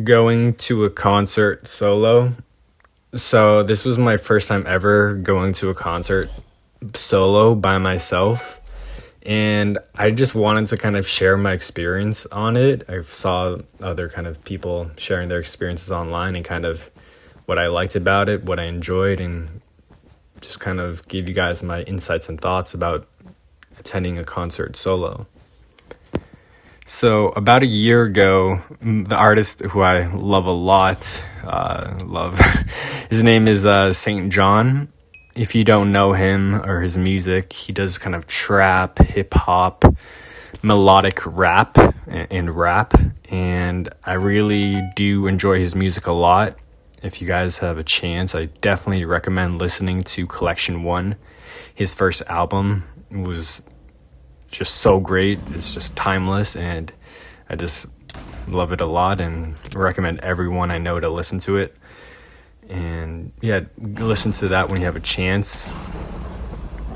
going to a concert solo. So this was my first time ever going to a concert solo by myself. And I just wanted to kind of share my experience on it. I saw other kind of people sharing their experiences online and kind of what I liked about it, what I enjoyed, and just kind of give you guys my insights and thoughts about attending a concert solo. So about a year ago, the artist who I love a lot, love, his name is Saint John. If you don't know him or his music, he does kind of trap, hip hop, melodic rap and rap, and I really do enjoy his music a lot. If you guys have a chance, I definitely recommend listening to Collection 1. His first album was just so great. It's just timeless, and I just love it a lot and recommend everyone I know to listen to it. And yeah, listen to that when you have a chance.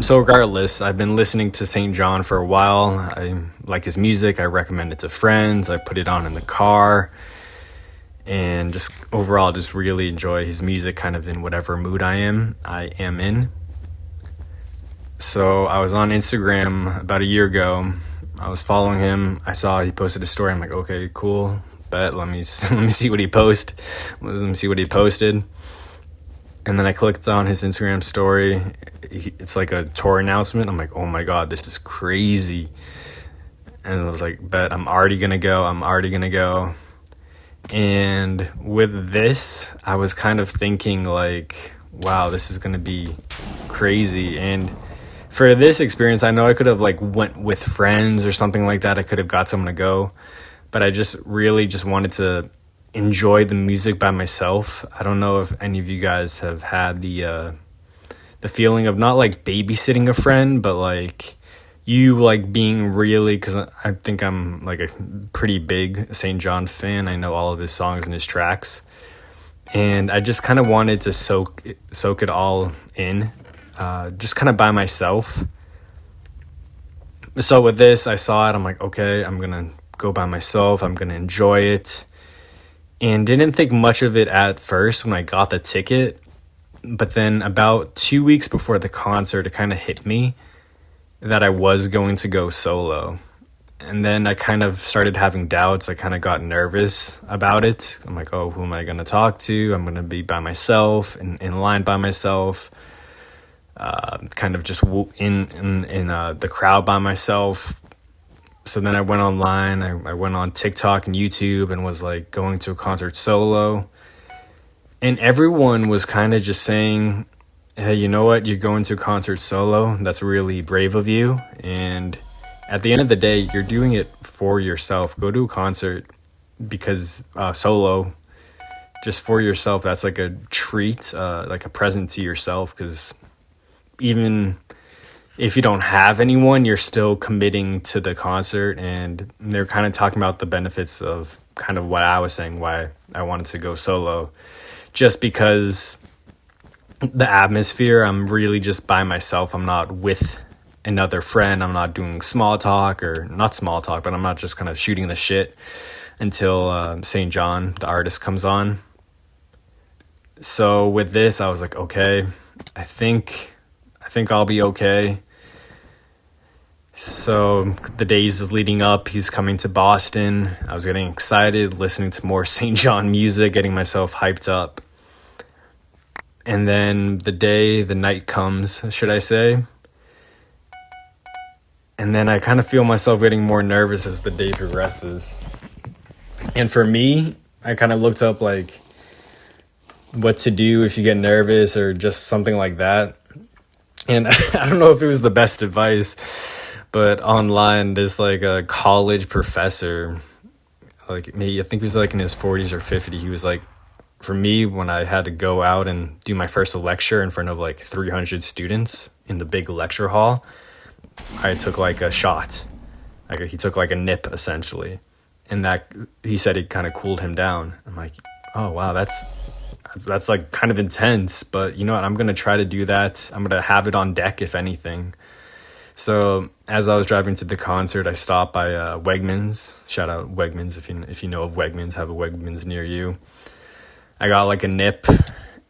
So regardless, I've been listening to Saint John for a while. I like his music. I recommend it to friends. I put it on in the car, and just overall just really enjoy his music kind of in whatever mood I am in. So I was on Instagram about a year ago. I was following him. I saw he posted a story. I'm like, okay, cool. Bet let me see what he posted. And then I clicked on his Instagram story. It's like a tour announcement. I'm like, oh my god, this is crazy. And I was like, bet I'm already gonna go. And with this, I was kind of thinking like, wow, this is gonna be crazy. And for this experience, I know I could have like went with friends or something like that. I could have got someone to go, but I just really just wanted to enjoy the music by myself. I don't know if any of you guys have had the feeling of not like babysitting a friend, but like you like being really, because I think I'm like a pretty big Saint John fan. I know all of his songs and his tracks, and I just kind of wanted to soak it all in, just kind of by myself. So with this, I saw it. I'm like, okay, I'm gonna go by myself. I'm gonna enjoy it. And didn't think much of it at first when I got the ticket. But then about 2 weeks before the concert, it kind of hit me that I was going to go solo. And then I kind of started having doubts. I kind of got nervous about it. I'm like, oh, who am I going to talk to? I'm going to be by myself, in line by myself, kind of just in the crowd by myself. So then I went online, I went on TikTok and YouTube and was like going to a concert solo. And everyone was kind of just saying, hey, you know what? You're going to a concert solo. That's really brave of you. And at the end of the day, you're doing it for yourself. Go to a concert because solo, just for yourself. That's like a treat, like a present to yourself. Because even if you don't have anyone, you're still committing to the concert, and they're kind of talking about the benefits of kind of what I was saying, why I wanted to go solo, just because the atmosphere, I'm really just by myself. I'm not with another friend. I'm not doing small talk, or not small talk, but I'm not just kind of shooting the shit until Saint John, the artist, comes on. So with this, I was like, okay, I think I'll be okay. So the days is leading up, he's coming to Boston. I was getting excited, listening to more Saint John music, getting myself hyped up. And then the night comes, should I say. And then I kind of feel myself getting more nervous as the day progresses. And for me, I kind of looked up like what to do if you get nervous or just something like that. And I don't know if it was the best advice, but online, there's like a college professor, like maybe I think he was like in his 40s or 50s. He was like, for me, when I had to go out and do my first lecture in front of like 300 students in the big lecture hall, I took like a shot. Like he took like a nip essentially. And that, he said, it kind of cooled him down. I'm like, oh wow, that's like kind of intense, but you know what? I'm going to try to do that. I'm going to have it on deck if anything. So as I was driving to the concert, I stopped by Wegmans. Shout out Wegmans if you know of Wegmans, have a Wegmans near you. I got like a nip,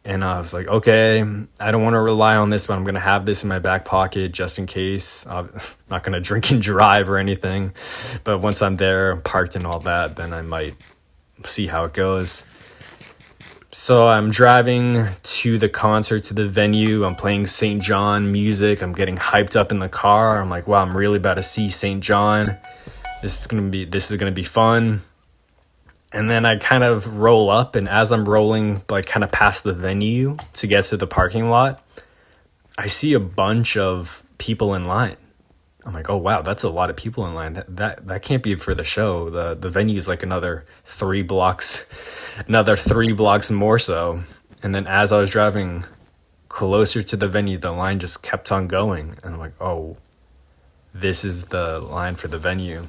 and I was like, okay, I don't want to rely on this, but I'm gonna have this in my back pocket just in case. I'm not gonna drink and drive or anything, but once I'm there, parked and all that, then I might see how it goes. So I'm driving to the concert, to the venue. I'm playing St. John music. I'm getting hyped up in the car. I'm like, wow, I'm really about to see St. John. This is gonna be fun. And then I kind of roll up, and as I'm rolling, like kind of past the venue to get to the parking lot, I see a bunch of people in line. I'm like, oh wow, that's a lot of people in line. That can't be for the show. The venue is like another 3 blocks more so. And then as I was driving closer to the venue, the line just kept on going. And I'm like, oh, this is the line for the venue.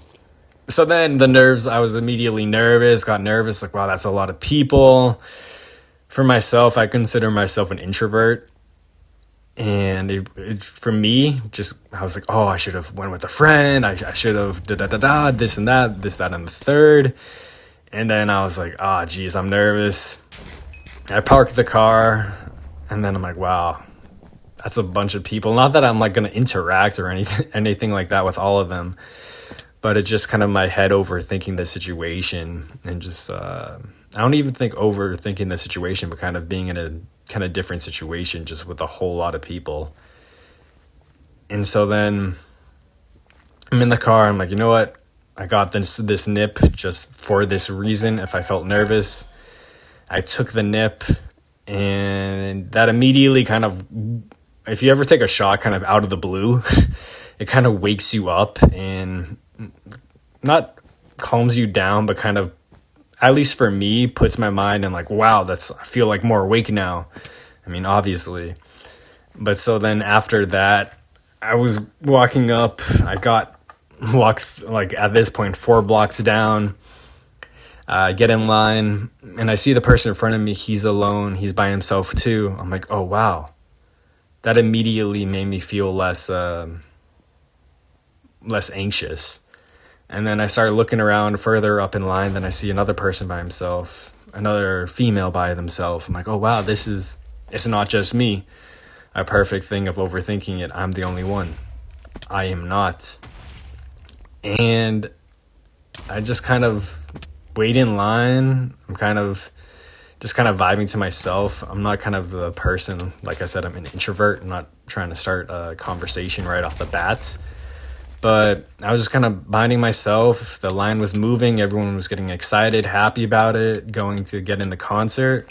So then I was immediately got nervous, like, wow, that's a lot of people. For myself, I consider myself an introvert. And for me, I was like, oh, I should have went with a friend. I should have this and that, and the third. And then I was like, oh, geez, I'm nervous. I parked the car, and then I'm like, wow, that's a bunch of people. Not that I'm like going to interact or anything like that with all of them, but it's just kind of my head overthinking the situation, and just I don't even think overthinking the situation, but kind of being in a kind of different situation just with a whole lot of people. And so then I'm in the car. I'm like, you know what? I got this nip just for this reason. If I felt nervous, I took the nip, and that immediately kind of, if you ever take a shot kind of out of the blue, it kind of wakes you up and not calms you down, but kind of, at least for me, puts my mind in like, wow, I feel like more awake now. I mean, obviously. But so then after that, I was walking up. Walked like at this point 4 blocks down. Get in line, and I see the person in front of me. He's alone. He's by himself too. I'm like, oh wow. That immediately made me feel less anxious. And then I started looking around further up in line. Then I see another person by himself, another female by themselves. I'm like, oh wow, it's not just me. A perfect thing of overthinking it. I'm the only one. I am not. And I just kind of wait in line. I'm kind of vibing to myself. I'm not kind of the person, like I said, I'm an introvert. I'm not trying to start a conversation right off the bat. But I was just kind of minding myself. The line was moving. Everyone was getting excited, happy about it, going to get in the concert.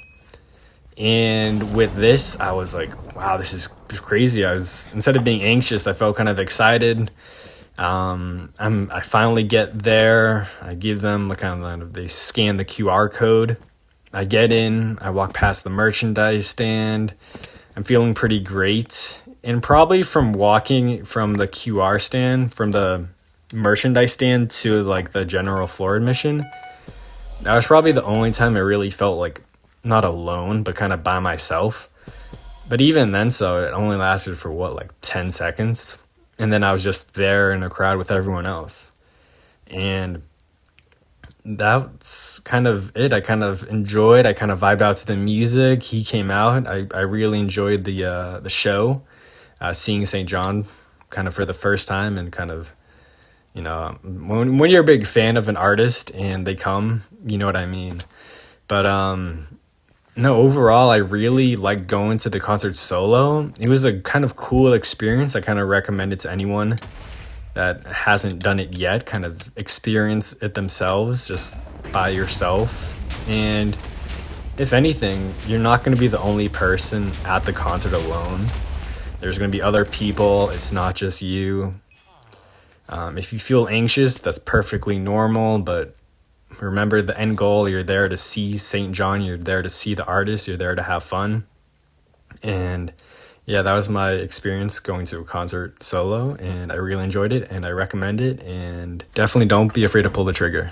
And with this, I was like, wow, this is crazy. Instead of being anxious, I felt kind of excited. I finally get there. I give them they scan the QR code. I get in. I walk past the merchandise stand. I'm feeling pretty great. And probably from walking from the QR stand, from the merchandise stand to like the general floor admission, that was probably the only time I really felt like not alone, but kind of by myself. But even then, so it only lasted for like 10 seconds. And then I was just there in a crowd with everyone else. And that's kind of it. I kind of enjoyed. I kind of vibed out to the music. He came out. I really enjoyed the show. Seeing St. John kind of for the first time, and kind of, you know, when you're a big fan of an artist and they come, you know what I mean. But no, overall, I really like going to the concert solo. It was a kind of cool experience. I kind of recommend it to anyone that hasn't done it yet. Kind of experience it themselves just by yourself. And if anything, you're not going to be the only person at the concert alone. There's going to be other people. It's not just you. If you feel anxious, that's perfectly normal, but remember the end goal. You're there to see St. John. You're there to see the artist. You're there to have fun. And yeah, that was my experience going to a concert solo, and I really enjoyed it, and I recommend it, and definitely don't be afraid to pull the trigger.